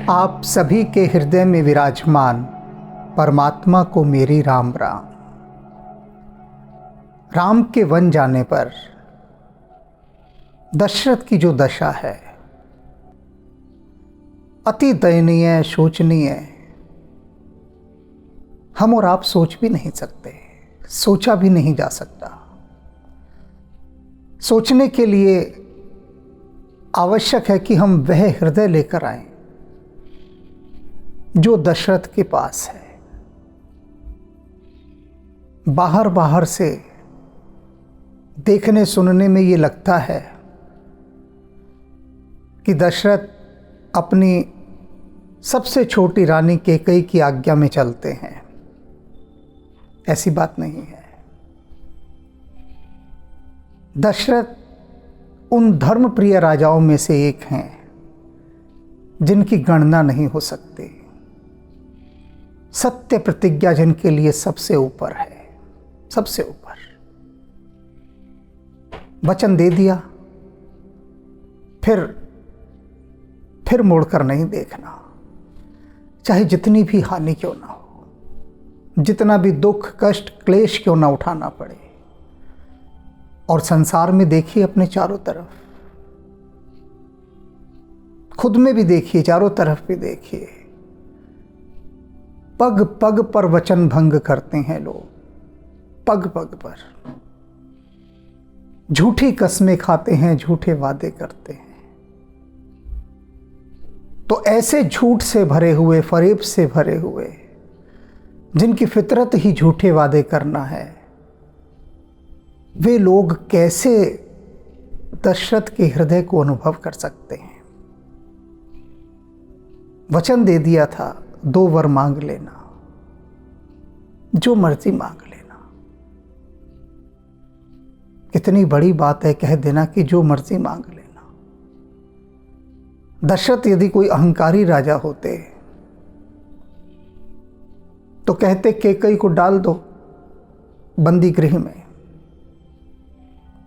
आप सभी के हृदय में विराजमान परमात्मा को मेरी राम राम। राम के वन जाने पर दशरथ की जो दशा है अति दयनीय, शोचनीय, हम और आप सोच भी नहीं सकते, सोचा भी नहीं जा सकता। सोचने के लिए आवश्यक है कि हम वह हृदय लेकर आएं जो दशरथ के पास है। बाहर बाहर से देखने सुनने में ये लगता है कि दशरथ अपनी सबसे छोटी रानी कैकेयी की आज्ञा में चलते हैं। ऐसी बात नहीं है। दशरथ उन धर्मप्रिय राजाओं में से एक हैं जिनकी गणना नहीं हो सकती। सत्य प्रतिज्ञा जिनके लिए सबसे ऊपर है, सबसे ऊपर। वचन दे दिया, फिर मुड़कर नहीं देखना, चाहे जितनी भी हानि क्यों ना हो, जितना भी दुख, कष्ट, क्लेश क्यों ना उठाना पड़े। और संसार में देखिए, अपने चारों तरफ, खुद में भी देखिए, चारों तरफ भी देखिए, पग पग पर वचन भंग करते हैं लोग। पग पग पर झूठी कस्में खाते हैं, झूठे वादे करते हैं। तो ऐसे झूठ से भरे हुए, फरेब से भरे हुए, जिनकी फितरत ही झूठे वादे करना है, वे लोग कैसे दशरथ के हृदय को अनुभव कर सकते हैं। वचन दे दिया था, 2 वर मांग लेना, जो मर्जी मांग लेना। कितनी बड़ी बात है कह देना कि जो मर्जी मांग लेना। दशरथ यदि कोई अहंकारी राजा होते तो कहते कैकेयी को डाल दो बंदी गृह में,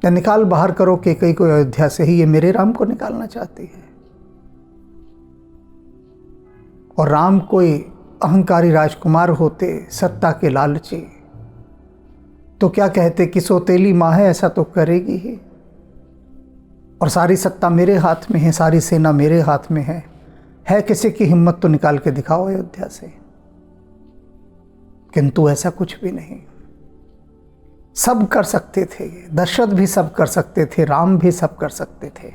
या निकाल बाहर करो कैकेयी को अयोध्या से ही, ये मेरे राम को निकालना चाहती है। और राम कोई अहंकारी राजकुमार होते, सत्ता के लालची, तो क्या कहते कि सौतेली माँ है, ऐसा तो करेगी ही, और सारी सत्ता मेरे हाथ में है, सारी सेना मेरे हाथ में है किसी की हिम्मत तो निकाल के दिखाओ अयोध्या से। किंतु ऐसा कुछ भी नहीं। सब कर सकते थे, दशरथ भी सब कर सकते थे, राम भी सब कर सकते थे,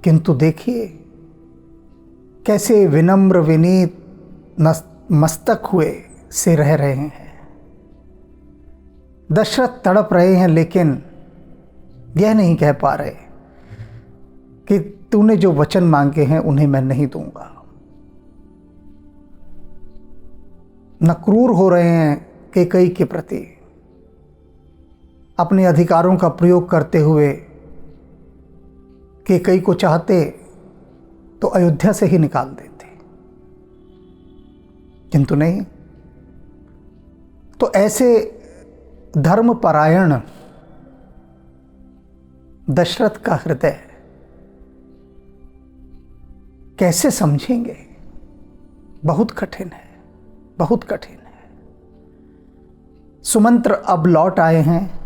किंतु देखिए कैसे विनम्र, विनीत, मस्तक हुए से रह रहे हैं। दशरथ तड़प रहे हैं, लेकिन यह नहीं कह पा रहे कि तूने जो वचन मांगे हैं उन्हें मैं नहीं दूंगा। न क्रूर हो रहे हैं कैकेयी के प्रति, अपने अधिकारों का प्रयोग करते हुए कैकेयी को चाहते तो अयोध्या से ही निकाल देते, किंतु नहीं। तो ऐसे धर्मपरायण दशरथ का हृदय कैसे समझेंगे? बहुत कठिन है, बहुत कठिन है। सुमंत्र अब लौट आए हैं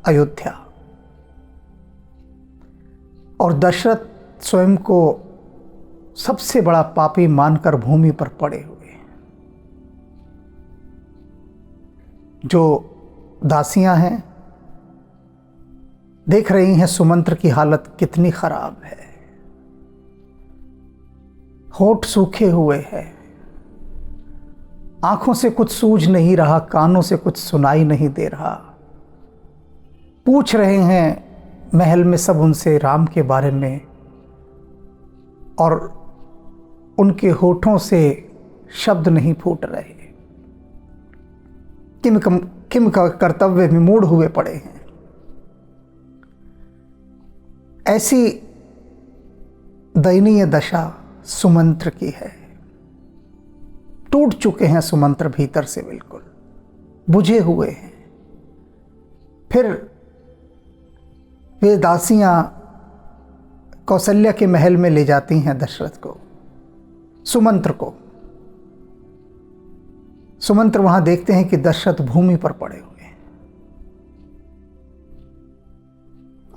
अयोध्या, और दशरथ स्वयं को सबसे बड़ा पापी मानकर भूमि पर पड़े हुए। जो दासियां हैं देख रही हैं सुमंत्र की हालत कितनी खराब है। होठ सूखे हुए हैं, आंखों से कुछ सूझ नहीं रहा, कानों से कुछ सुनाई नहीं दे रहा। पूछ रहे हैं महल में सब उनसे राम के बारे में, और उनके होठों से शब्द नहीं फूट रहे। किम का कर्तव्य में मूड हुए पड़े हैं। ऐसी दयनीय दशा सुमंत्र की है। टूट चुके हैं सुमंत्र भीतर से, बिल्कुल बुझे हुए हैं। फिर वे दासियां कौशल्या के महल में ले जाती हैं दशरथ को, सुमंत्र को। सुमंत्र वहां देखते हैं कि दशरथ भूमि पर पड़े हुए हैं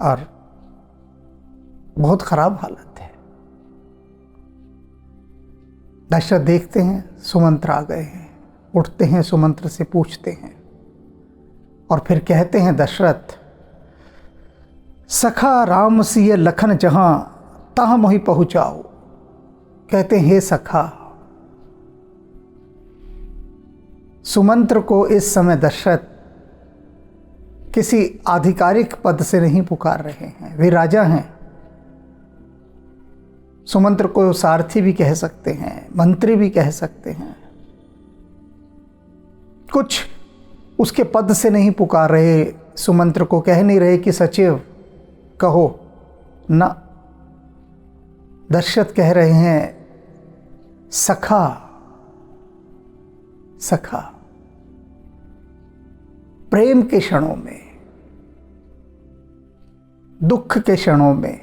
और बहुत खराब हालत है। दशरथ देखते हैं सुमंत्र आ गए हैं, उठते हैं, सुमंत्र से पूछते हैं और फिर कहते हैं, दशरथ सखा राम सिय लखन जहां तहां मोहि पहुंचाओ। कहते हैं, हे सखा। सुमंत्र को इस समय दशरथ किसी आधिकारिक पद से नहीं पुकार रहे हैं, वे राजा हैं। सुमंत्र को सारथी भी कह सकते हैं, मंत्री भी कह सकते हैं, कुछ उसके पद से नहीं पुकार रहे। सुमंत्र को कह नहीं रहे कि सचिव कहो ना, दशरथ कह रहे हैं सखा। सखा प्रेम के क्षणों में, दुख के क्षणों में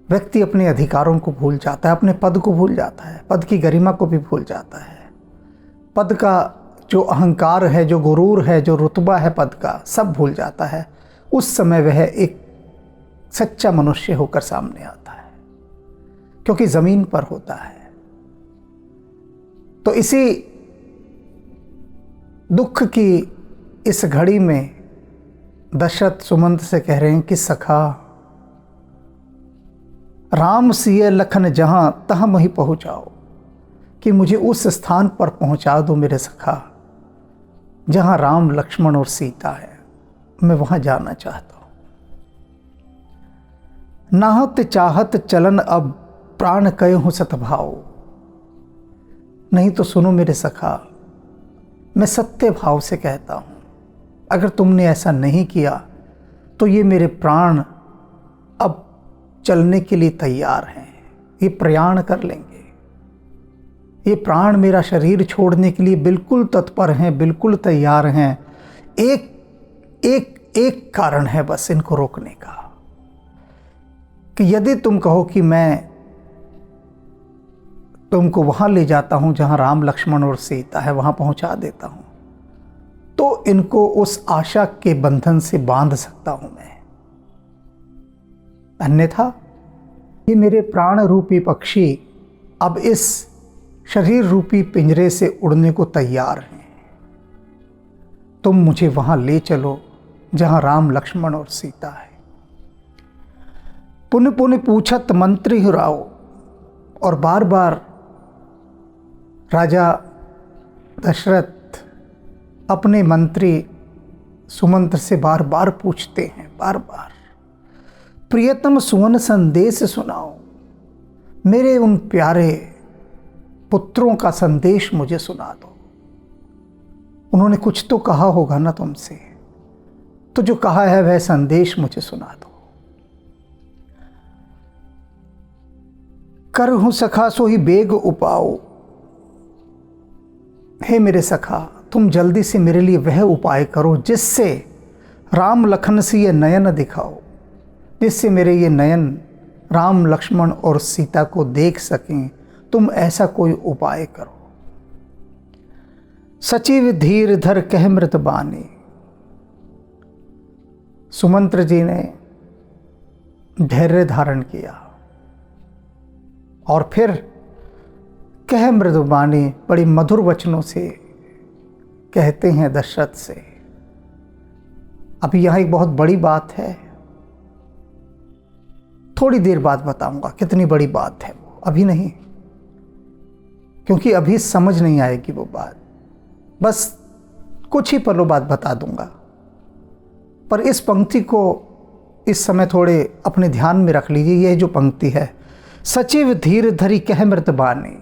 व्यक्ति अपने अधिकारों को भूल जाता है, अपने पद को भूल जाता है, पद की गरिमा को भी भूल जाता है। पद का जो अहंकार है, जो गुरूर है, जो रुतबा है पद का, सब भूल जाता है। उस समय वह एक सच्चा मनुष्य होकर सामने आता है, क्योंकि जमीन पर होता है। तो इसी दुख की इस घड़ी में दशरथ सुमंत्र से कह रहे हैं कि सखा राम सिय लखन जहां तहां मोहि पहुंचाओ, कि मुझे उस स्थान पर पहुंचा दो मेरे सखा जहां राम लक्ष्मण और सीता है। मैं वहां जाना चाहता हूं। नाहत चाहत चलन अब प्राण कय हूं सतभाव। नहीं तो सुनो मेरे सखा, मैं सत्य भाव से कहता हूं, अगर तुमने ऐसा नहीं किया तो ये मेरे प्राण अब चलने के लिए तैयार हैं, ये प्रयाण कर लेंगे। ये प्राण मेरा शरीर छोड़ने के लिए बिल्कुल तत्पर हैं, बिल्कुल तैयार हैं। एक कारण है बस इनको रोकने का, कि यदि तुम कहो कि मैं तुमको वहां ले जाता हूं जहां राम लक्ष्मण और सीता है, वहां पहुंचा देता हूं, तो इनको उस आशा के बंधन से बांध सकता हूं मैं। अन्यथा ये मेरे प्राण रूपी पक्षी अब इस शरीर रूपी पिंजरे से उड़ने को तैयार हैं। तुम मुझे वहां ले चलो जहां राम लक्ष्मण और सीता है। पुन पुन पूछत मंत्री राव, और बार बार राजा दशरथ अपने मंत्री सुमंत्र से बार बार पूछते हैं, बार बार, प्रियतम सुवन संदेश सुनाओ, मेरे उन प्यारे पुत्रों का संदेश मुझे सुना दो। उन्होंने कुछ तो कहा होगा ना तुमसे, तो जो कहा है वह संदेश मुझे सुना दो। कर हूं सखा सो ही बेग उपाओ। हे मेरे सखा, तुम जल्दी से मेरे लिए वह उपाय करो जिससे राम लखन से ये नयन दिखाओ, जिससे मेरे ये नयन राम लक्ष्मण और सीता को देख सकें। तुम ऐसा कोई उपाय करो। सचिव धीर धर कह मृत बानी। सुमंत्र जी ने धैर्य धारण किया और फिर कह मृदुबानी बड़ी मधुर वचनों से कहते हैं दशरथ से। अभी यहां एक बहुत बड़ी बात है, थोड़ी देर बाद बताऊंगा कितनी बड़ी बात है वो, अभी नहीं, क्योंकि अभी समझ नहीं आएगी वो बात, बस कुछ ही पलों बाद बता दूंगा। पर इस पंक्ति को इस समय थोड़े अपने ध्यान में रख लीजिए। यह जो पंक्ति है, सचिव धीर धरी कह मृत बानी।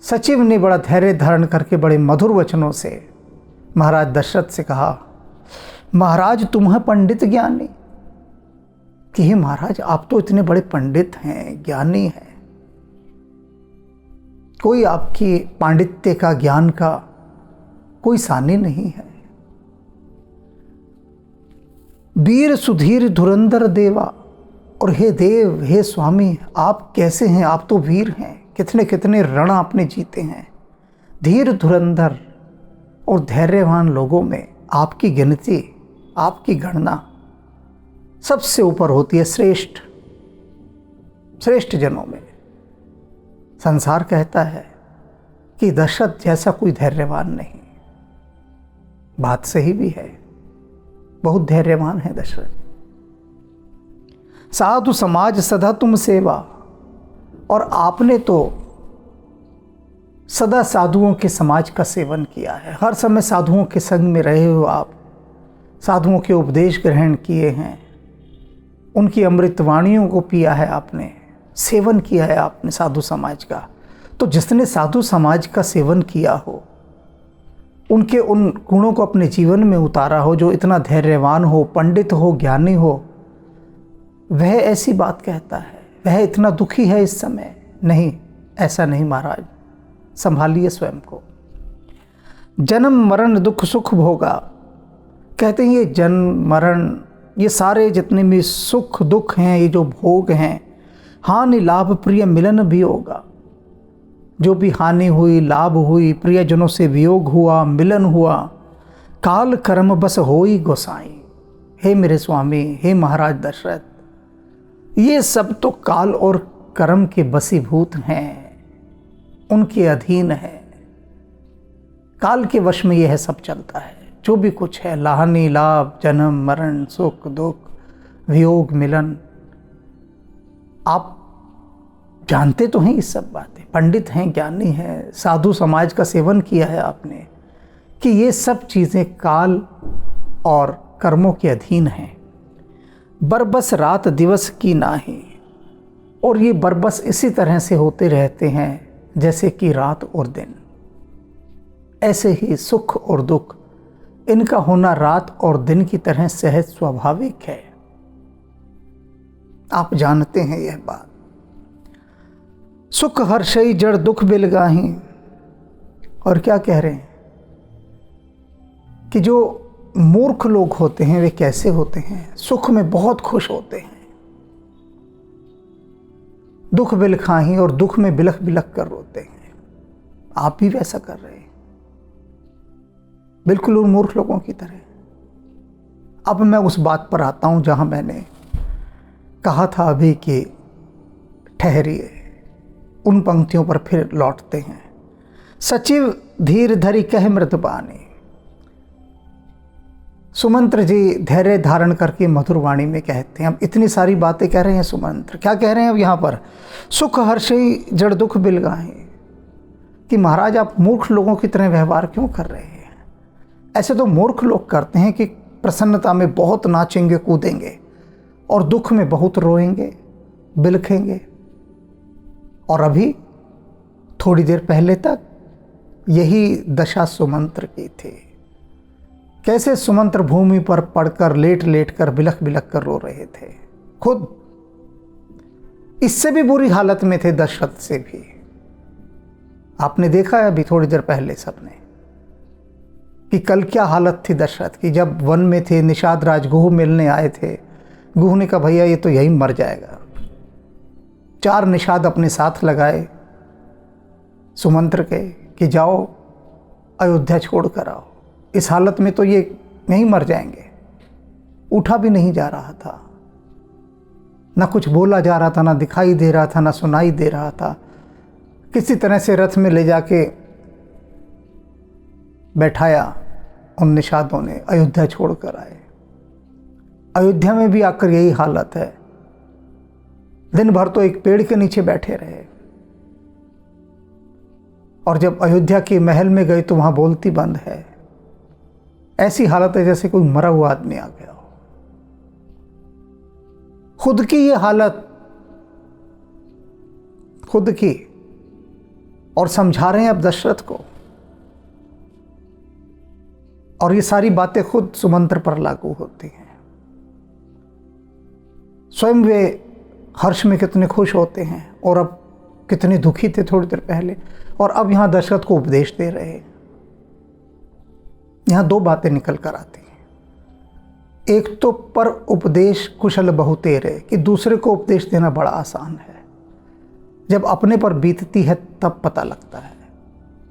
सचिव ने बड़ा धैर्य धारण करके बड़े मधुर वचनों से महाराज दशरथ से कहा, महाराज तुम हैं पंडित ज्ञानी। कि हे महाराज, आप तो इतने बड़े पंडित हैं, ज्ञानी हैं, कोई आपकी पांडित्य का, ज्ञान का कोई सानी नहीं है। वीर सुधीर धुरंधर देवा, और हे देव, हे स्वामी, आप कैसे हैं? आप तो वीर हैं, कितने कितने रण आपने जीते हैं। धीर धुरंधर और धैर्यवान लोगों में आपकी गिनती, आपकी गणना सबसे ऊपर होती है, श्रेष्ठ श्रेष्ठ जनों में। संसार कहता है कि दशरथ जैसा कोई धैर्यवान नहीं। बात सही भी है, बहुत धैर्यवान है दशरथ। साधु समाज सदा तुम सेवा, और आपने तो सदा साधुओं के समाज का सेवन किया है। हर समय साधुओं के संग में रहे हो आप, साधुओं के उपदेश ग्रहण किए हैं, उनकी अमृतवाणियों को पिया है आपने, सेवन किया है आपने साधु समाज का। तो जिसने साधु समाज का सेवन किया हो, उनके उन गुणों को अपने जीवन में उतारा हो, जो इतना धैर्यवान हो, पंडित हो, ज्ञानी हो, वह ऐसी बात कहता है, वह इतना दुखी है इस समय। नहीं, ऐसा नहीं महाराज, संभालिए स्वयं को। जन्म मरण दुख सुख भोगा, कहते हैं ये जन्म मरण, ये सारे जितने भी सुख दुख हैं, ये जो भोग हैं, हानि लाभ प्रिय मिलन भी होगा। जो भी हानि हुई, लाभ हुई, प्रियजनों से वियोग हुआ, मिलन हुआ, काल कर्म बस होई गोसाई। हे मेरे स्वामी, हे महाराज दशरथ, ये सब तो काल और कर्म के बसीभूत हैं, उनके अधीन है। काल के वश में यह सब चलता है। जो भी कुछ है, हानि लाभ, जन्म मरण, सुख दुख, वियोग मिलन, आप जानते तो हैं ये सब बातें, पंडित हैं, ज्ञानी हैं, साधु समाज का सेवन किया है आपने, कि ये सब चीज़ें काल और कर्मों के अधीन हैं। बरबस रात दिवस की नाही, और ये बरबस इसी तरह से होते रहते हैं जैसे कि रात और दिन। ऐसे ही सुख और दुख, इनका होना रात और दिन की तरह सहज स्वाभाविक है। आप जानते हैं यह बात। सुख हर्षई जड़ दुख बिलगाही, और क्या कह रहे हैं कि जो मूर्ख लोग होते हैं वे कैसे होते हैं? सुख में बहुत खुश होते हैं, दुख बिलखाही, और दुख में बिलख बिलख कर रोते हैं। आप भी वैसा कर रहे हैं, बिल्कुल उन मूर्ख लोगों की तरह। अब मैं उस बात पर आता हूं जहां मैंने कहा था अभी कि ठहरिए, उन पंक्तियों पर फिर लौटते हैं। सचिव धीर धरी कह मृतबानी, सुमंत्र जी धैर्य धारण करके मधुर वाणी में कहते हैं। अब इतनी सारी बातें कह रहे हैं सुमंत्र, क्या कह रहे हैं अब यहाँ पर? सुख हर्षई जड़ दुख बिलगाही, कि महाराज आप मूर्ख लोगों की तरह व्यवहार क्यों कर रहे हैं? ऐसे तो मूर्ख लोग करते हैं कि प्रसन्नता में बहुत नाचेंगे कूदेंगे और दुख में बहुत रोएंगे बिलखेंगे। और अभी थोड़ी देर पहले तक यही दशा सुमंत्र की थी। कैसे सुमंत्र भूमि पर पड़कर लेट लेट कर बिलख बिलख कर रो रहे थे, खुद इससे भी बुरी हालत में थे, दशरथ से भी। आपने देखा है अभी थोड़ी देर पहले सबने कि कल क्या हालत थी दशरथ की। जब वन में थे, निषाद राज गुह मिलने आए थे, गुह ने कहा भैया ये तो यहीं मर जाएगा। 4 निषाद अपने साथ लगाए सुमंत्र के कि जाओ अयोध्या छोड़ कर आओ, इस हालत में तो ये नहीं मर जाएंगे। उठा भी नहीं जा रहा था, ना कुछ बोला जा रहा था, ना दिखाई दे रहा था, ना सुनाई दे रहा था। किसी तरह से रथ में ले जाके बैठाया उन निषादों ने, अयोध्या छोड़ कर आए। अयोध्या में भी आकर यही हालत है, दिन भर तो एक पेड़ के नीचे बैठे रहे, और जब अयोध्या के महल में गए तो वहां बोलती बंद है। ऐसी हालत है जैसे कोई मरा हुआ आदमी आ गया हो। खुद की ये हालत, खुद की, और समझा रहे हैं अब दशरथ को। और ये सारी बातें खुद सुमंत्र पर लागू होती हैं। स्वयं वे हर्ष में कितने खुश होते हैं और अब कितने दुखी थे थोड़ी देर पहले, और अब यहां दशरथ को उपदेश दे रहे हैं। यहां 2 बातें निकल कर आती हैं। एक तो पर उपदेश कुशल बहु तेरे, कि दूसरे को उपदेश देना बड़ा आसान है, जब अपने पर बीतती है तब पता लगता है।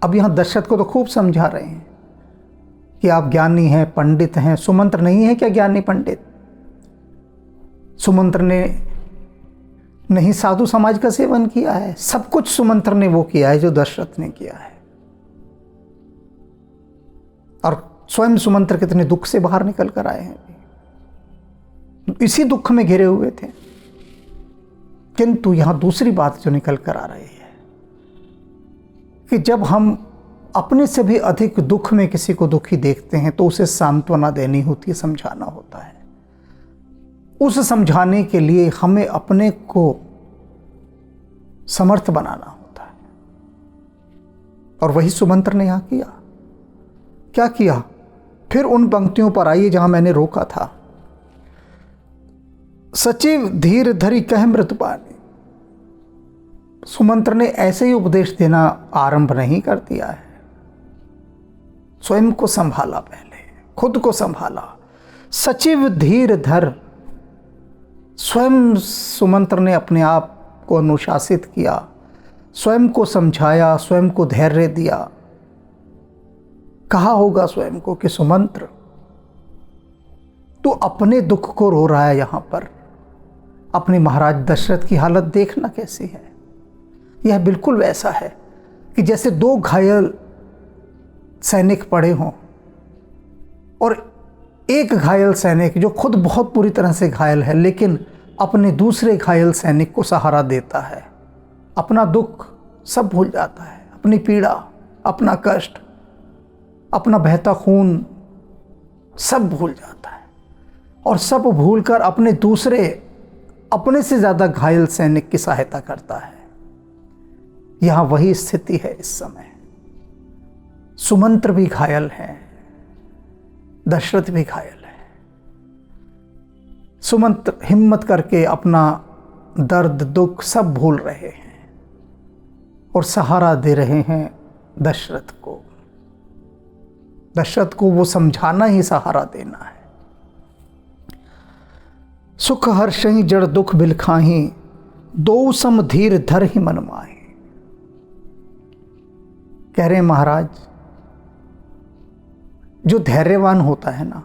अब यहाँ दशरथ को तो खूब समझा रहे हैं कि आप ज्ञानी हैं, पंडित हैं। सुमंत्र नहीं है क्या ज्ञानी पंडित? सुमंत्र ने नहीं साधु समाज का सेवन किया है? सब कुछ सुमंत्र ने वो किया है जो दशरथ ने किया है। और स्वयं सुमंत्र कितने दुख से बाहर निकल कर आए हैं, इसी दुख में घिरे हुए थे। किंतु यहां दूसरी बात जो निकल कर आ रही है कि जब हम अपने से भी अधिक दुख में किसी को दुखी देखते हैं तो उसे सांत्वना देनी होती है, समझाना होता है। उस समझाने के लिए हमें अपने को समर्थ बनाना होता है, और वही सुमंत्र ने यहां किया। क्या किया? फिर उन पंक्तियों पर आइए जहां मैंने रोका था। सचिव धीर धरी कह मृतपानी। सुमंत्र ने ऐसे ही उपदेश देना आरंभ नहीं कर दिया है, स्वयं को संभाला, पहले खुद को संभाला। सचिव धीर धर, स्वयं सुमंत्र ने अपने आप को अनुशासित किया, स्वयं को समझाया, स्वयं को धैर्य दिया। कहा होगा स्वयं को कि सुमंत्र, तू अपने दुख को रो रहा है यहां पर, अपने महाराज दशरथ की हालत देखना कैसी है। यह बिल्कुल वैसा है कि जैसे दो घायल सैनिक पड़े हों और एक घायल सैनिक जो खुद बहुत बुरी तरह से घायल है लेकिन अपने दूसरे घायल सैनिक को सहारा देता है, अपना दुख सब भूल जाता है, अपनी पीड़ा, अपना कष्ट, अपना बहता खून सब भूल जाता है, और सब भूलकर अपने दूसरे, अपने से ज़्यादा घायल सैनिक की सहायता करता है। यहाँ वही स्थिति है इस समय। सुमंत्र भी घायल है, दशरथ भी घायल है। सुमंत्र हिम्मत करके अपना दर्द दुख सब भूल रहे हैं और सहारा दे रहे हैं दशरथ को। दशरथ को वो समझाना ही सहारा देना है। सुख हर्षहि जड़ दुख बिलखाही, दो सम धीर धर ही मन माही। कह रहे हैं महाराज, जो धैर्यवान होता है ना,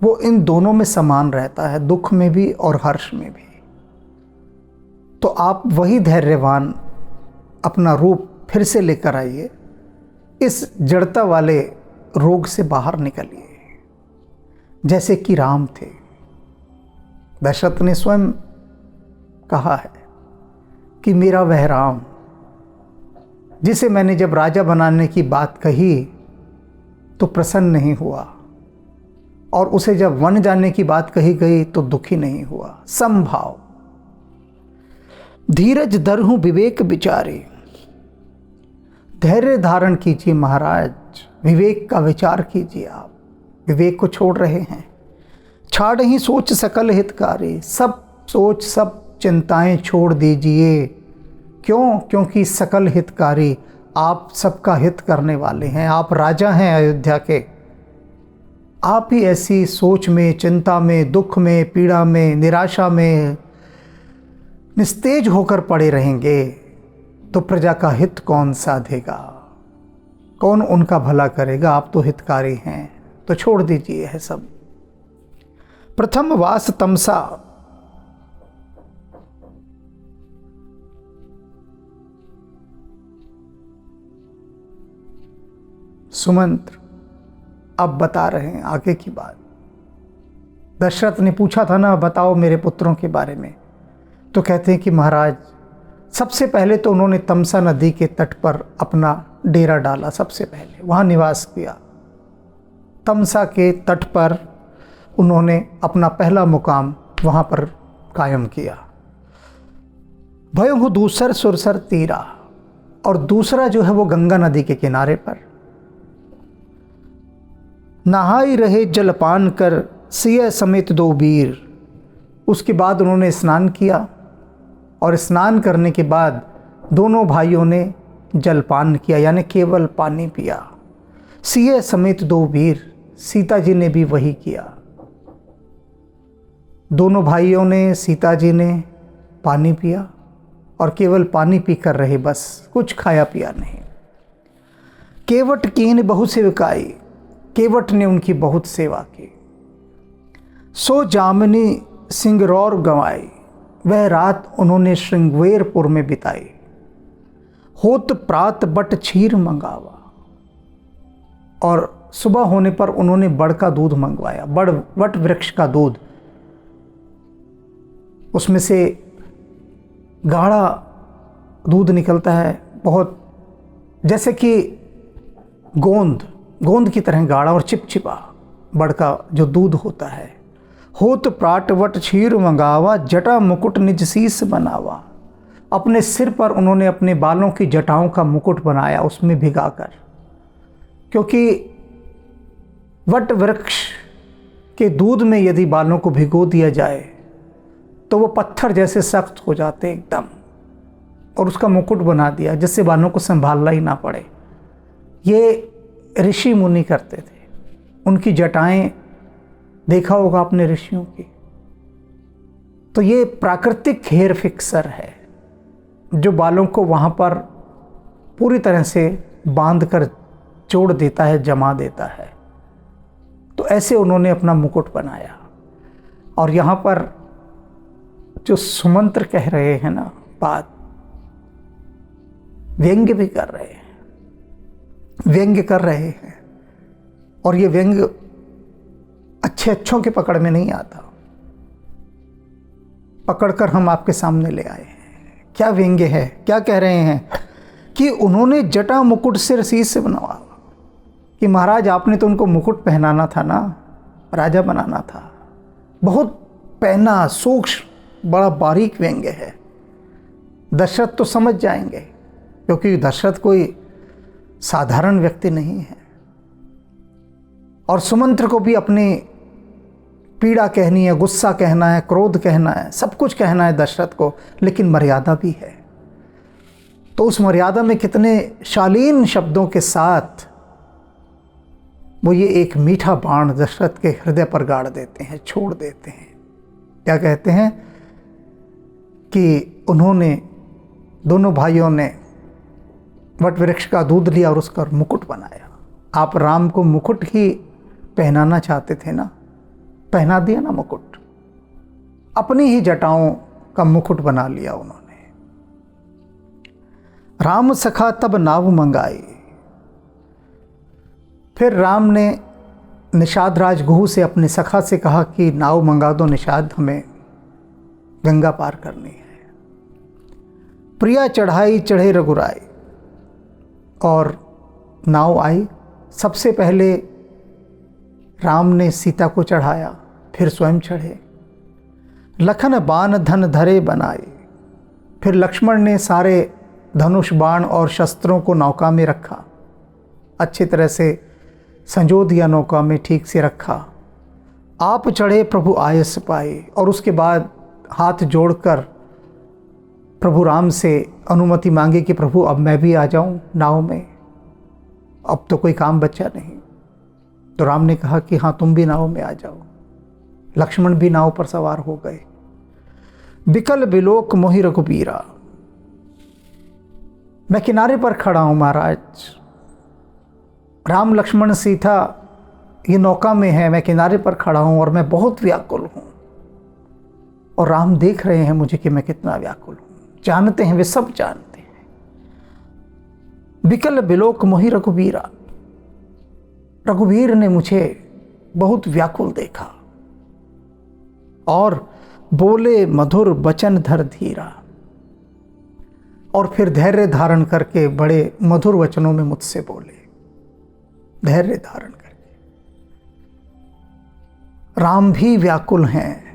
वो इन दोनों में समान रहता है, दुख में भी और हर्ष में भी। तो आप वही धैर्यवान अपना रूप फिर से लेकर आइए, इस जड़ता वाले रोग से बाहर निकलिए, जैसे कि राम थे। दशरथ ने स्वयं कहा है कि मेरा वह राम जिसे मैंने जब राजा बनाने की बात कही तो प्रसन्न नहीं हुआ, और उसे जब वन जाने की बात कही गई तो दुखी नहीं हुआ। समभाव धीरज धरहु विवेक विचारे। धैर्य धारण कीजिए महाराज, विवेक का विचार कीजिए। आप विवेक को छोड़ रहे हैं। छाड़ ही सोच सकल हितकारी। सब सोच, सब चिंताएं छोड़ दीजिए। क्यों? क्योंकि सकल हितकारी, आप सबका हित करने वाले हैं। आप राजा हैं अयोध्या के। आप ही ऐसी सोच में, चिंता में, दुख में, पीड़ा में, निराशा में निस्तेज होकर पड़े रहेंगे तो प्रजा का हित कौन साधेगा? कौन उनका भला करेगा? आप तो हितकारी हैं, तो छोड़ दीजिए है सब। प्रथम वास तमसा। सुमंत्र अब बता रहे हैं आगे की बात। दशरथ ने पूछा था ना, बताओ मेरे पुत्रों के बारे में, तो कहते हैं कि महाराज सबसे पहले तो उन्होंने तमसा नदी के तट पर अपना डेरा डाला। सबसे पहले वहाँ निवास किया। तमसा के तट पर उन्होंने अपना पहला मुकाम वहाँ पर कायम किया। भयहु दूसर सुरसर तीरा, और दूसरा जो है वो गंगा नदी के किनारे पर। नहाई रहे जलपान कर सिय समेत दो वीर। उसके बाद उन्होंने स्नान किया, और स्नान करने के बाद दोनों भाइयों ने जलपान किया, यानी केवल पानी पिया। सिय समेत दो वीर, सीता जी ने भी वही किया। दोनों भाइयों ने, सीता जी ने पानी पिया और केवल पानी पीकर रहे, बस कुछ खाया पिया नहीं। केवट कीन बहु सेवकाई, केवट ने उनकी बहुत सेवा की। सो जामिनी सिंगरौर गंवाई, वह रात उन्होंने श्रृंगवेरपुर में बिताई। होत प्रात बट क्षीर मंगावा, और सुबह होने पर उन्होंने बड़ का दूध मंगवाया, वट वृक्ष का दूध। उसमें से गाढ़ा दूध निकलता है, बहुत जैसे कि गोंद की तरह गाढ़ा और चिपचिपा बड़ का जो दूध होता है। होत प्राट वट क्षीर मंगावा, जटा मुकुट निज शीस बनावा। अपने सिर पर उन्होंने अपने बालों की जटाओं का मुकुट बनाया उसमें भिगाकर, क्योंकि वट वृक्ष के दूध में यदि बालों को भिगो दिया जाए तो वो पत्थर जैसे सख्त हो जाते एकदम, और उसका मुकुट बना दिया जिससे बालों को संभालना ही ना पड़े। ये ऋषि मुनि करते थे, उनकी जटाएं देखा होगा अपने ऋषियों की। तो ये प्राकृतिक हेयर फिक्सर है जो बालों को वहाँ पर पूरी तरह से बांध कर जोड़ देता है, जमा देता है। तो ऐसे उन्होंने अपना मुकुट बनाया। और यहाँ पर जो सुमंत्र कह रहे हैं ना बात, व्यंग्य भी कर रहे हैं, व्यंग्य कर रहे हैं। और ये व्यंग्य अच्छों के पकड़ में नहीं आता, पकड़कर हम आपके सामने ले आए हैं। क्या व्यंग्य है, क्या कह रहे हैं कि उन्होंने जटा मुकुट सिर शीस से बनवा, कि महाराज आपने तो उनको मुकुट पहनाना था ना, राजा बनाना था। बहुत पहना, सूक्ष्म, बड़ा बारीक व्यंग्य है। दशरथ तो समझ जाएंगे, क्योंकि दशरथ कोई साधारण व्यक्ति नहीं है। और सुमंत्र को भी अपनी पीड़ा कहनी है, गुस्सा कहना है, क्रोध कहना है, सब कुछ कहना है दशरथ को, लेकिन मर्यादा भी है। तो उस मर्यादा में कितने शालीन शब्दों के साथ वो ये एक मीठा बाण दशरथ के हृदय पर गाड़ देते हैं, छोड़ देते हैं। क्या कहते हैं कि उन्होंने, दोनों भाइयों ने वट वृक्ष का दूध लिया और उसका मुकुट बनाया। आप राम को मुकुट ही पहनाना चाहते थे ना, पहना दिया ना मुकुट, अपनी ही जटाओं का मुकुट बना लिया उन्होंने। राम सखा तब नाव मंगाई, फिर राम ने निषाद राज गुहू से अपने सखा से कहा कि नाव मंगा दो निषाद, हमें गंगा पार करनी है। प्रिया चढ़ाई चढ़े रघुराई, और नाव आई। सबसे पहले राम ने सीता को चढ़ाया, फिर स्वयं चढ़े। लखन बाण धन धरे बनाई, फिर लक्ष्मण ने सारे धनुष बाण और शस्त्रों को नौका में रखा, अच्छी तरह से संजो दिया, नौका में ठीक से रखा। आप चढ़े प्रभु आयस पाए, और उसके बाद हाथ जोड़कर प्रभु राम से अनुमति मांगी कि प्रभु अब मैं भी आ जाऊं नाव में, अब तो कोई काम बचा नहीं। तो राम ने कहा कि हाँ तुम भी नाव में आ जाओ। लक्ष्मण भी नाव पर सवार हो गए। बिकल बिलोक मोहि रघुबीरा, मैं किनारे पर खड़ा हूं महाराज, राम लक्ष्मण सीता ये नौका में है, मैं किनारे पर खड़ा हूं और मैं बहुत व्याकुल हूं। और राम देख रहे हैं मुझे कि मैं कितना व्याकुल हूं, जानते हैं, वे सब जानते हैं। बिकल बिलोक मोहि रघुबीरा, रघुवीर ने मुझे बहुत व्याकुल देखा। और बोले मधुर बचन धर धीरा, और फिर धैर्य धारण करके बड़े मधुर वचनों में मुझसे बोले, धैर्य धारण करके। राम भी व्याकुल हैं,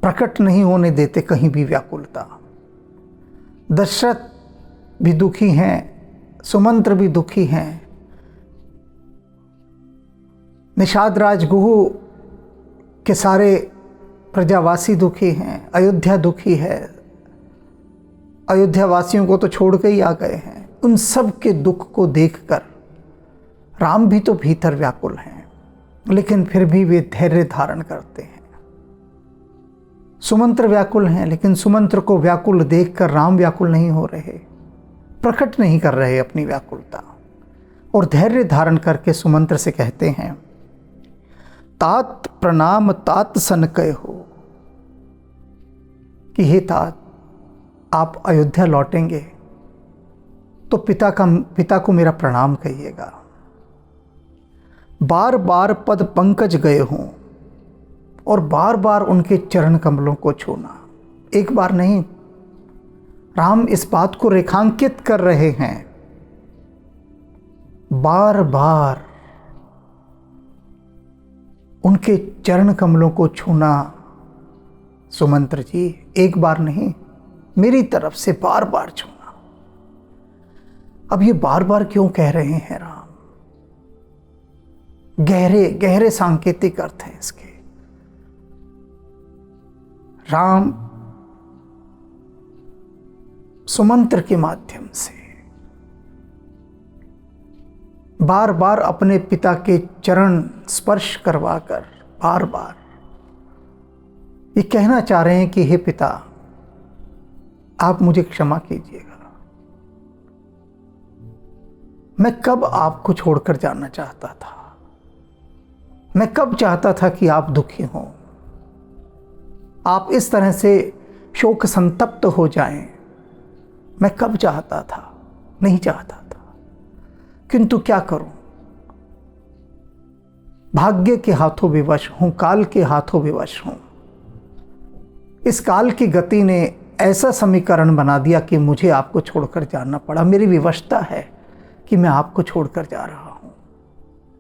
प्रकट नहीं होने देते कहीं भी व्याकुलता। दशरथ भी दुखी हैं, सुमंत्र भी दुखी हैं, निषाद राजगुहू के सारे प्रजावासी दुखी हैं, अयोध्या दुखी है, अयोध्या वासियों को तो छोड़ के ही आ गए हैं। उन सब के दुख को देखकर राम भी तो भीतर व्याकुल हैं। लेकिन फिर भी वे धैर्य धारण करते हैं। सुमंत्र व्याकुल हैं, लेकिन सुमंत्र को व्याकुल देखकर राम व्याकुल नहीं हो रहे, प्रकट नहीं कर रहे अपनी व्याकुलता, और धैर्य धारण करके सुमंत्र से कहते हैं, तात प्रणाम तात सन कह हो, कि हे तात, आप अयोध्या लौटेंगे तो पिता को मेरा प्रणाम कहिएगा। बार बार पद पंकज गए हों, और बार बार उनके चरण कमलों को छूना। एक बार नहीं, राम इस बात को रेखांकित कर रहे हैं, बार बार उनके चरण कमलों को छूना। सुमंत्र जी, एक बार नहीं, मेरी तरफ से बार बार छूना। अब ये बार बार क्यों कह रहे हैं राम? गहरे गहरे सांकेतिक अर्थ हैं इसके। राम सुमंत्र के माध्यम से बार बार अपने पिता के चरण स्पर्श करवाकर बार बार ये कहना चाह रहे हैं कि हे पिता, आप मुझे क्षमा कीजिएगा। मैं कब आपको छोड़कर जाना चाहता था, मैं कब चाहता था कि आप दुखी हों, आप इस तरह से शोक संतप्त हो जाएं। मैं कब चाहता था, नहीं चाहता था, किंतु क्या करूं, भाग्य के हाथों विवश हूं, काल के हाथों विवश हूं। इस काल की गति ने ऐसा समीकरण बना दिया कि मुझे आपको छोड़कर जाना पड़ा। मेरी विवशता है कि मैं आपको छोड़कर जा रहा हूं,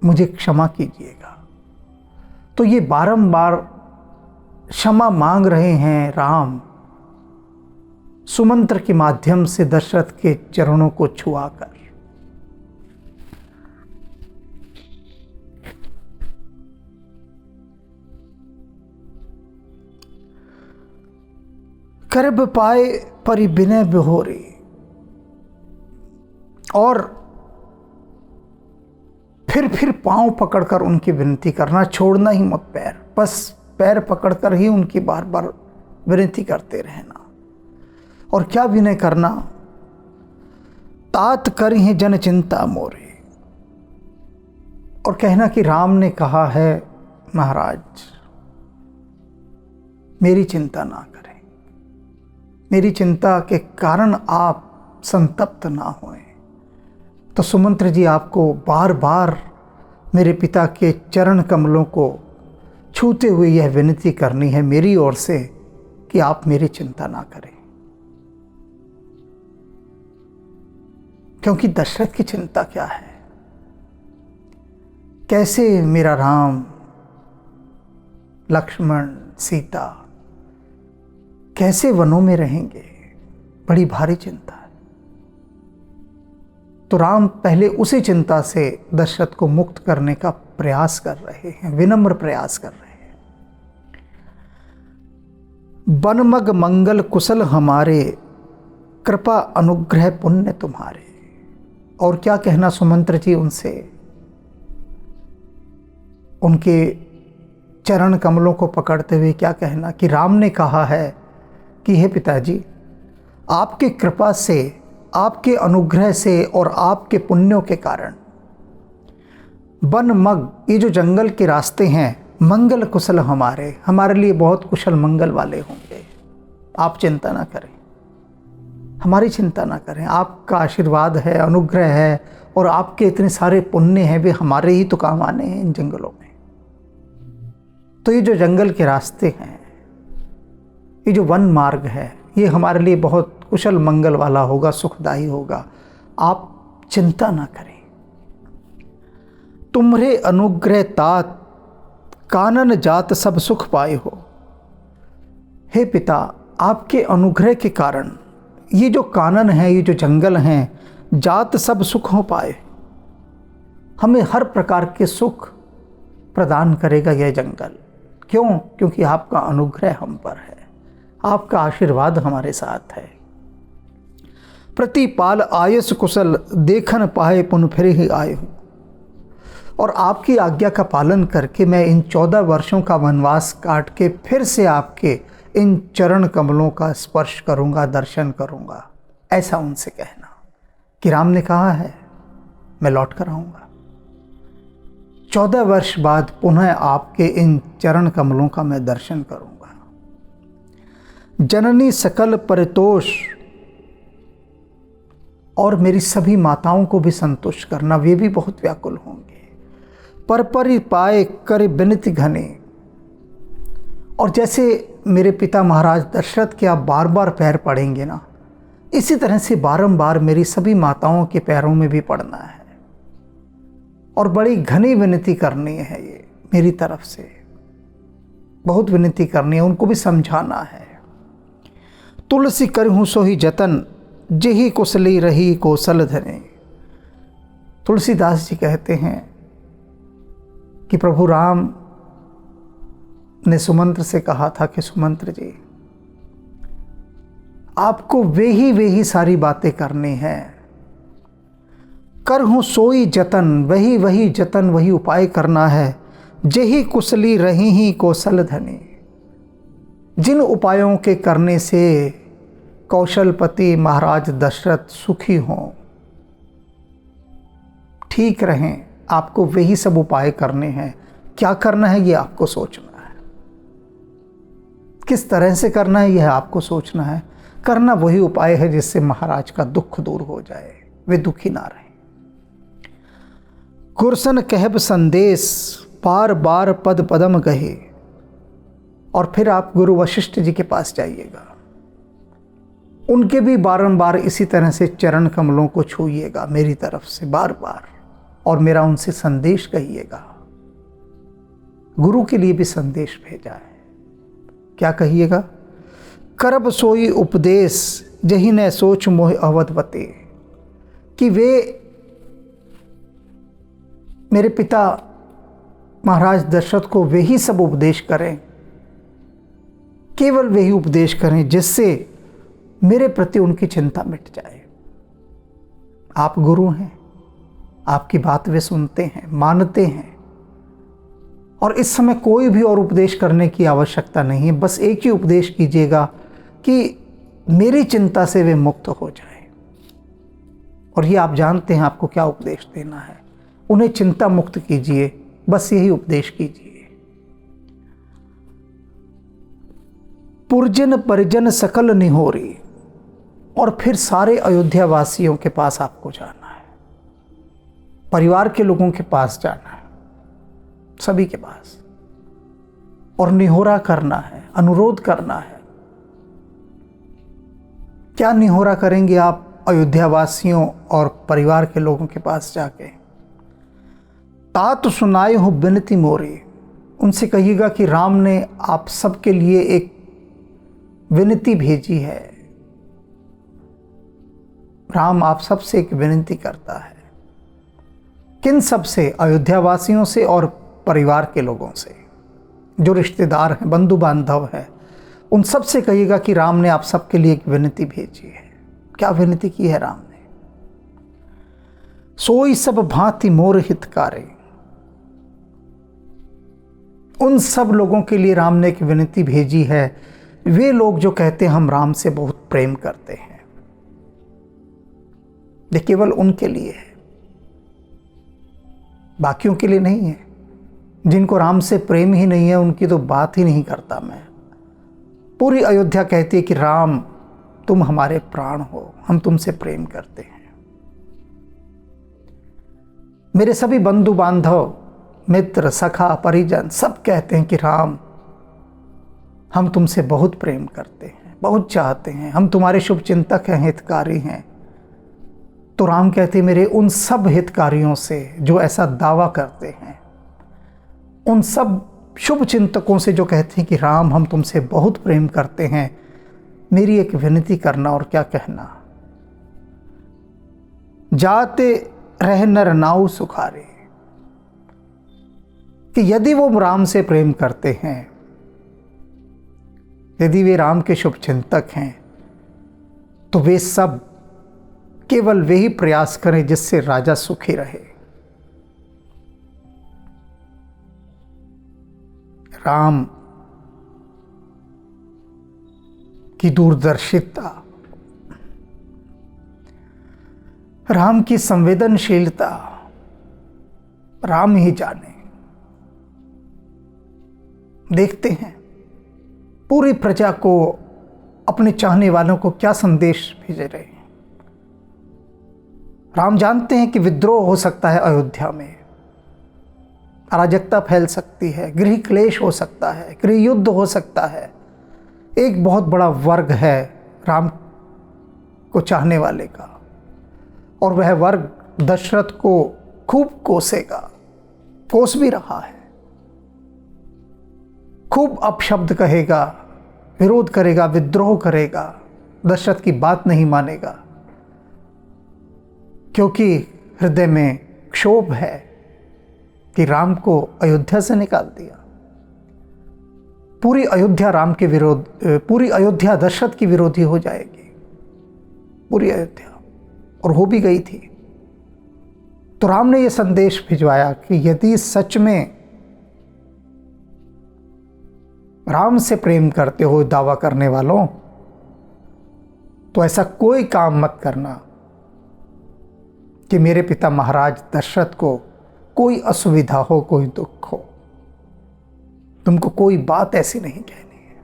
मुझे क्षमा कीजिएगा। तो ये बारंबार क्षमा मांग रहे हैं राम, सुमंत्र के माध्यम से दशरथ के चरणों को छुआकर। करब पाए परि बिनय बिहोरी, और फिर पांव पकड़कर उनकी विनती करना, छोड़ना ही मत पैर, बस पैर पकड़कर ही उनकी बार बार विनती करते रहना। और क्या विनय करना? तात करी है जन चिंता मोरे, और कहना कि राम ने कहा है महाराज मेरी चिंता ना करें, मेरी चिंता के कारण आप संतप्त ना होएं। तो सुमंत्र जी, आपको बार बार मेरे पिता के चरण कमलों को छूते हुए यह विनती करनी है मेरी ओर से कि आप मेरी चिंता ना करें, क्योंकि दशरथ की चिंता क्या है? कैसे मेरा राम, लक्ष्मण, सीता कैसे वनों में रहेंगे? बड़ी भारी चिंता है। तो राम पहले उसी चिंता से दशरथ को मुक्त करने का प्रयास कर रहे हैं, विनम्र प्रयास कर रहे हैं। बनमग मंगल कुशल हमारे, कृपा अनुग्रह पुण्य तुम्हारे। और क्या कहना सुमंत्र जी उनसे? उनके चरण कमलों को पकड़ते हुए क्या कहना कि राम ने कहा है कि हे पिताजी, आपकी कृपा से, आपके अनुग्रह से और आपके पुण्यों के कारण वन मग, ये जो जंगल के रास्ते हैं, मंगल कुशल हमारे लिए बहुत कुशल मंगल वाले होंगे। आप चिंता ना करें, हमारी चिंता ना करें। आपका आशीर्वाद है, अनुग्रह है, और आपके इतने सारे पुण्य हैं, वे हमारे ही तो काम आने हैं इन जंगलों में। तो ये जो जंगल के रास्ते हैं, ये जो वन मार्ग है, ये हमारे लिए बहुत कुशल मंगल वाला होगा, सुखदायी होगा। आप चिंता ना करें। तुम्हारे अनुग्रह तात, कानन जात सब सुख पाए हो। हे पिता, आपके अनुग्रह के कारण ये जो कानन है, ये जो जंगल हैं, जात सब सुख हो पाए। हमें हर प्रकार के सुख प्रदान करेगा यह जंगल। क्यों? क्योंकि आपका अनुग्रह हम पर है, आपका आशीर्वाद हमारे साथ है। प्रतिपाल आयस कुशल, देखन पाए पुन फिर ही आए हो। और आपकी आज्ञा का पालन करके मैं इन 14 वर्षों का वनवास काट के फिर से आपके इन चरण कमलों का स्पर्श करूंगा, दर्शन करूंगा। ऐसा उनसे कहना कि राम ने कहा है मैं लौट कर आऊंगा। 14 वर्ष बाद पुनः आपके इन चरण कमलों का मैं दर्शन करूंगा। जननी सकल परितोष, और मेरी सभी माताओं को भी संतुष्ट करना, वे भी बहुत व्याकुल होंगे। पर परि पाए कर बिनती घने, और जैसे मेरे पिता महाराज दशरथ के आप बार बार पैर पड़ेंगे ना, इसी तरह से बारंबार मेरी सभी माताओं के पैरों में भी पड़ना है और बड़ी घनी विनती करनी है। ये मेरी तरफ से बहुत विनती करनी है, उनको भी समझाना है। तुलसी करहूँ सोही जतन, जेहि कुशली रही कौशल धने। तुलसीदास जी कहते हैं कि प्रभु राम ने सुमंत्र से कहा था कि सुमंत्र जी, आपको वे ही सारी बातें करनी है। करहूँ सोई जतन, वही जतन, वही उपाय करना है। जेहि कुशली रही ही कौशल धनी, जिन उपायों के करने से कौशलपति महाराज दशरथ सुखी हों, ठीक रहें, आपको वही सब उपाय करने हैं। क्या करना है ये आपको सोचना है, किस तरह से करना है यह आपको सोचना है। करना वही उपाय है जिससे महाराज का दुख दूर हो जाए, वे दुखी ना रहें। गुरसन कहब संदेश, बार बार पद पदम गहे। और फिर आप गुरु वशिष्ठ जी के पास जाइएगा, उनके भी बारंबार इसी तरह से चरण कमलों को छूइएगा मेरी तरफ से बार बार, और मेरा उनसे संदेश कहिएगा। गुरु के लिए भी संदेश भेजा है। क्या कहिएगा? करब सोई उपदेश, जही न सोच मोह अवधवते। कि वे मेरे पिता महाराज दशरथ को वे ही सब उपदेश करें, केवल वही उपदेश करें जिससे मेरे प्रति उनकी चिंता मिट जाए। आप गुरु हैं, आपकी बात वे सुनते हैं, मानते हैं, और इस समय कोई भी और उपदेश करने की आवश्यकता नहीं है। बस एक ही उपदेश कीजिएगा कि मेरी चिंता से वे मुक्त हो जाए। और ये आप जानते हैं आपको क्या उपदेश देना है। उन्हें चिंता मुक्त कीजिए, बस यही उपदेश कीजिए। पुरजन परिजन सकल निहोरी, और फिर सारे अयोध्या वासियों के पास आपको जाना है, परिवार के लोगों के पास जाना है, सभी के पास, और निहोरा करना है, अनुरोध करना है। क्या निहोरा करेंगे आप अयोध्या वासियों और परिवार के लोगों के पास जाके? तात सुनाए हो बिनती मोरी, उनसे कहिएगा कि राम ने आप सबके लिए एक विनती भेजी है। राम आप सबसे एक विनती करता है। किन सब से? अयोध्या वासियों से और परिवार के लोगों से, जो रिश्तेदार हैं, बंधु बांधव हैं, उन सब से कहिएगा कि राम ने आप सबके लिए एक विनती भेजी है। क्या विनती की है राम ने? सोई सब भांति मोर हितकारे। उन सब लोगों के लिए राम ने एक विनती भेजी है, वे लोग जो कहते हैं हम राम से बहुत प्रेम करते हैं। ये केवल उनके लिए है, बाकियों के लिए नहीं है। जिनको राम से प्रेम ही नहीं है उनकी तो बात ही नहीं करता मैं। पूरी अयोध्या कहती है कि राम तुम हमारे प्राण हो, हम तुमसे प्रेम करते हैं। मेरे सभी बंधु बांधव, मित्र, सखा, परिजन सब कहते हैं कि राम हम तुमसे बहुत प्रेम करते हैं, बहुत चाहते हैं, हम तुम्हारे शुभ चिंतक हैं, हितकारी हैं। तो राम कहते मेरे उन सब हितकारियों से जो ऐसा दावा करते हैं, उन सब शुभ चिंतकों से जो कहते हैं कि राम हम तुमसे बहुत प्रेम करते हैं, मेरी एक विनती करना। और क्या कहना? जाते रह नर नाउ सुखारे, कि यदि वो राम से प्रेम करते हैं, यदि वे राम के शुभ चिंतक हैं, तो वे सब केवल वही प्रयास करें जिससे राजा सुखी रहे। राम की दूरदर्शिता, राम की संवेदनशीलता राम ही जाने। देखते हैं पूरी प्रजा को, अपने चाहने वालों को क्या संदेश भेज रहे हैं। राम जानते हैं कि विद्रोह हो सकता है, अयोध्या में अराजकता फैल सकती है, गृह क्लेश हो सकता है, गृह युद्ध हो सकता है। एक बहुत बड़ा वर्ग है राम को चाहने वाले का, और वह वर्ग दशरथ को खूब कोसेगा, कोस भी रहा है, खूब अपशब्द कहेगा, विरोध करेगा, विद्रोह करेगा, दशरथ की बात नहीं मानेगा, क्योंकि हृदय में क्षोभ है कि राम को अयोध्या से निकाल दिया। पूरी अयोध्या राम के विरोध, पूरी अयोध्या दशरथ की विरोधी हो जाएगी, पूरी अयोध्या, और हो भी गई थी। तो राम ने यह संदेश भिजवाया कि यदि सच में राम से प्रेम करते हो दावा करने वालों, तो ऐसा कोई काम मत करना कि मेरे पिता महाराज दशरथ को कोई असुविधा हो, कोई दुख हो। तुमको कोई बात ऐसी नहीं कहनी है।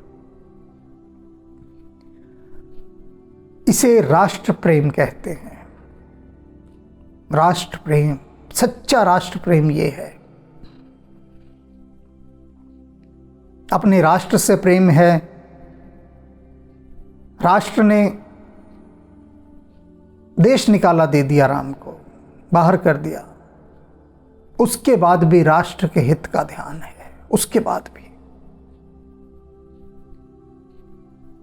इसे राष्ट्र प्रेम कहते हैं। राष्ट्र प्रेम, सच्चा राष्ट्र प्रेम ये है। अपने राष्ट्र से प्रेम है। राष्ट्र ने देश निकाला, दे दिया राम को, बाहर कर दिया, उसके बाद भी राष्ट्र के हित का ध्यान है, उसके बाद भी,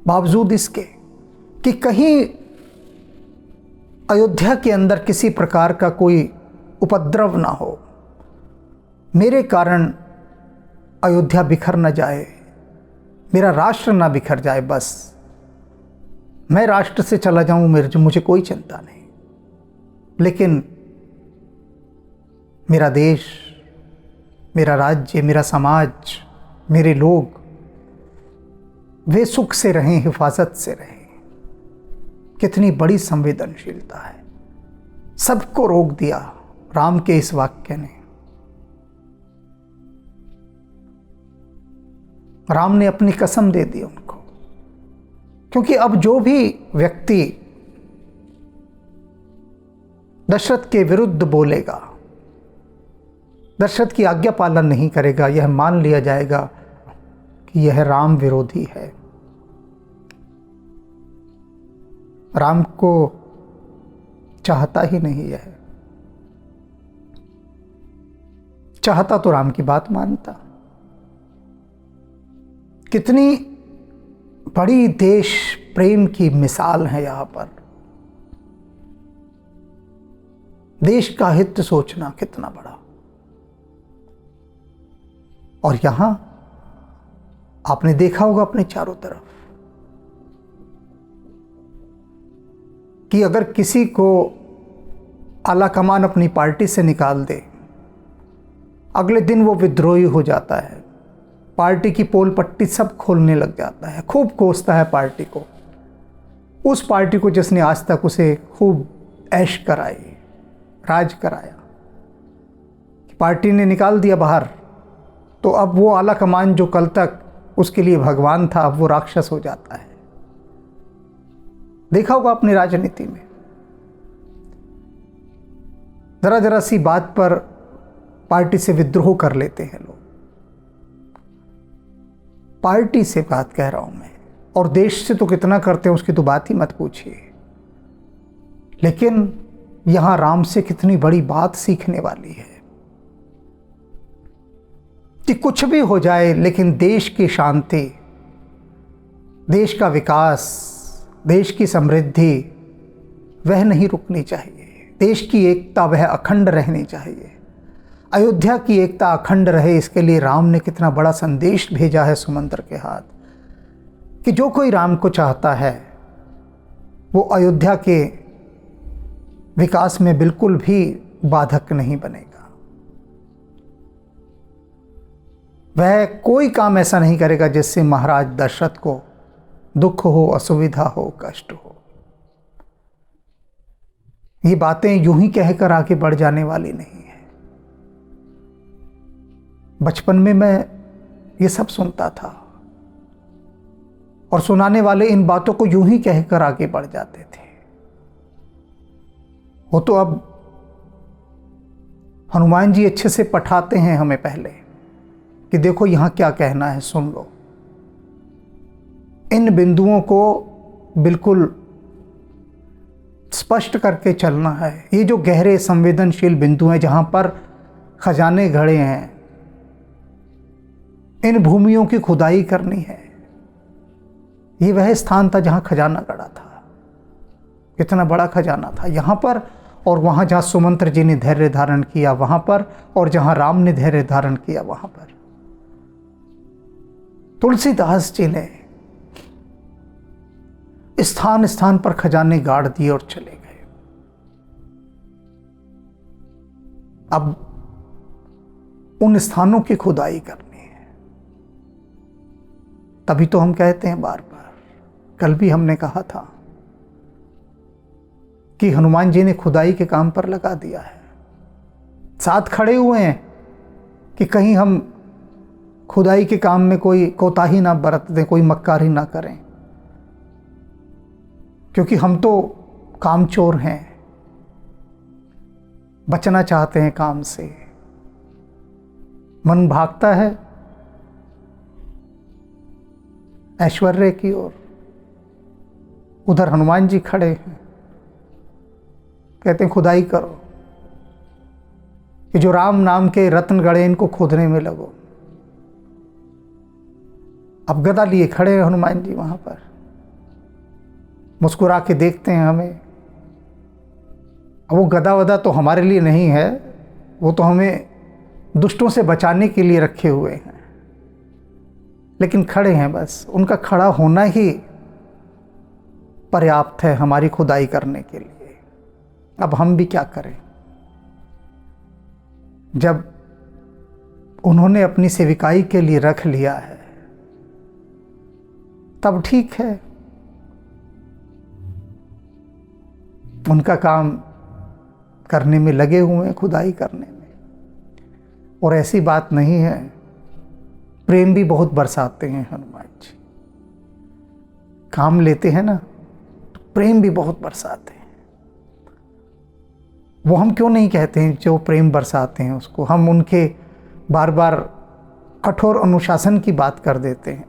बावजूद इसके कि कहीं अयोध्या के अंदर किसी प्रकार का कोई उपद्रव ना हो, मेरे कारण अयोध्या बिखर न जाए, मेरा राष्ट्र ना बिखर जाए, बस मैं राष्ट्र से चला जाऊं, मुझे कोई चिंता नहीं, लेकिन मेरा देश, मेरा राज्य, मेरा समाज, मेरे लोग, वे सुख से रहें, हिफाजत से रहें। कितनी बड़ी संवेदनशीलता है। सबको रोक दिया राम के इस वाक्य ने। राम ने अपनी कसम दे दी उनको, क्योंकि अब जो भी व्यक्ति दशरथ के विरुद्ध बोलेगा, दशरथ की आज्ञा पालन नहीं करेगा, यह मान लिया जाएगा कि यह राम विरोधी है। राम को चाहता ही नहीं है। चाहता तो राम की बात मानता। कितनी बड़ी देश प्रेम की मिसाल है यहां पर। देश का हित सोचना कितना बड़ा। और यहां आपने देखा होगा अपने चारों तरफ कि अगर किसी को आला कमान अपनी पार्टी से निकाल दे, अगले दिन वो विद्रोही हो जाता है, पार्टी की पोल पट्टी सब खोलने लग जाता है, खूब कोसता है पार्टी को, उस पार्टी को जिसने आज तक उसे खूब ऐश कराई, राज कराया। पार्टी ने निकाल दिया बाहर, तो अब वो आला कमान जो कल तक उसके लिए भगवान था, अब वो राक्षस हो जाता है। देखा होगा अपनी राजनीति में, जरा जरा सी बात पर पार्टी से विद्रोह कर लेते हैं लोग। पार्टी से बात कह रहा हूं मैं, और देश से तो कितना करते हैं उसकी तो बात ही मत पूछिए। लेकिन यहां राम से कितनी बड़ी बात सीखने वाली है कि कुछ भी हो जाए, लेकिन देश की शांति, देश का विकास, देश की समृद्धि वह नहीं रुकनी चाहिए। देश की एकता वह अखंड रहनी चाहिए। अयोध्या की एकता अखंड रहे, इसके लिए राम ने कितना बड़ा संदेश भेजा है सुमंत्र के हाथ, कि जो कोई राम को चाहता है वो अयोध्या के विकास में बिल्कुल भी बाधक नहीं बनेगा। वह कोई काम ऐसा नहीं करेगा जिससे महाराज दशरथ को दुख हो, असुविधा हो, कष्ट हो। ये बातें यूं ही कहकर आगे बढ़ जाने वाली नहीं है। बचपन में मैं ये सब सुनता था और सुनाने वाले इन बातों को यूं ही कहकर आगे बढ़ जाते थे। वो तो अब हनुमान जी अच्छे से पढ़ाते हैं हमें पहले कि देखो यहां क्या कहना है, सुन लो। इन बिंदुओं को बिल्कुल स्पष्ट करके चलना है। ये जो गहरे संवेदनशील बिंदु हैं जहां पर खजाने गड़े हैं, इन भूमियों की खुदाई करनी है। ये वह स्थान था जहां खजाना गड़ा था। कितना बड़ा खजाना था यहां पर, और वहां जहां सुमंत्र जी ने धैर्य धारण किया वहां पर, और जहां राम ने धैर्य धारण किया वहां पर। तुलसीदास जी ने स्थान स्थान पर खजाने गाड़ दिए और चले गए। अब उन स्थानों की खुदाई करनी है। तभी तो हम कहते हैं बार बार, कल भी हमने कहा था कि हनुमान जी ने खुदाई के काम पर लगा दिया है। साथ खड़े हुए हैं कि कहीं हम खुदाई के काम में कोई कोताही ना बरत दें, कोई मक्कारी ना करें, क्योंकि हम तो कामचोर हैं, बचना चाहते हैं काम से। मन भागता है ऐश्वर्य की ओर, उधर हनुमान जी खड़े हैं, कहते हैं खुदाई करो, कि जो राम नाम के रत्न गड़े इनको खोदने में लगो। अब गदा लिए खड़े हैं हनुमान जी वहां पर, मुस्कुरा के देखते हैं हमें। अब वो गदा वदा तो हमारे लिए नहीं है, वो तो हमें दुष्टों से बचाने के लिए रखे हुए हैं, लेकिन खड़े हैं बस। उनका खड़ा होना ही पर्याप्त है हमारी खुदाई करने के लिए। अब हम भी क्या करें? जब उन्होंने अपनी सेविकाई के लिए रख लिया है तब ठीक है, उनका काम करने में लगे हुए हैं, खुदाई करने में। और ऐसी बात नहीं है, प्रेम भी बहुत बरसाते हैं हनुमान जी। काम लेते हैं ना तो प्रेम भी बहुत बरसाते हैं। वो हम क्यों नहीं कहते हैं जो प्रेम बरसाते हैं उसको, हम उनके बार बार कठोर अनुशासन की बात कर देते हैं,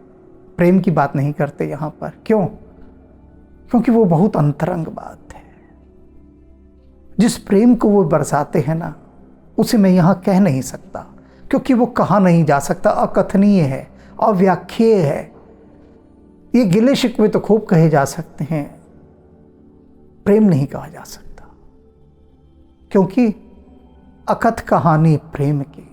प्रेम की बात नहीं करते यहाँ पर। क्यों? क्योंकि वो बहुत अंतरंग बात है। जिस प्रेम को वो बरसाते हैं ना, उसे मैं यहाँ कह नहीं सकता, क्योंकि वो कहा नहीं जा सकता, अकथनीय है, अव्याख्येय है। ये गिले शिकवे तो खूब कहे जा सकते हैं, प्रेम नहीं कहा जा सकता, क्योंकि अकथ कहानी प्रेम की।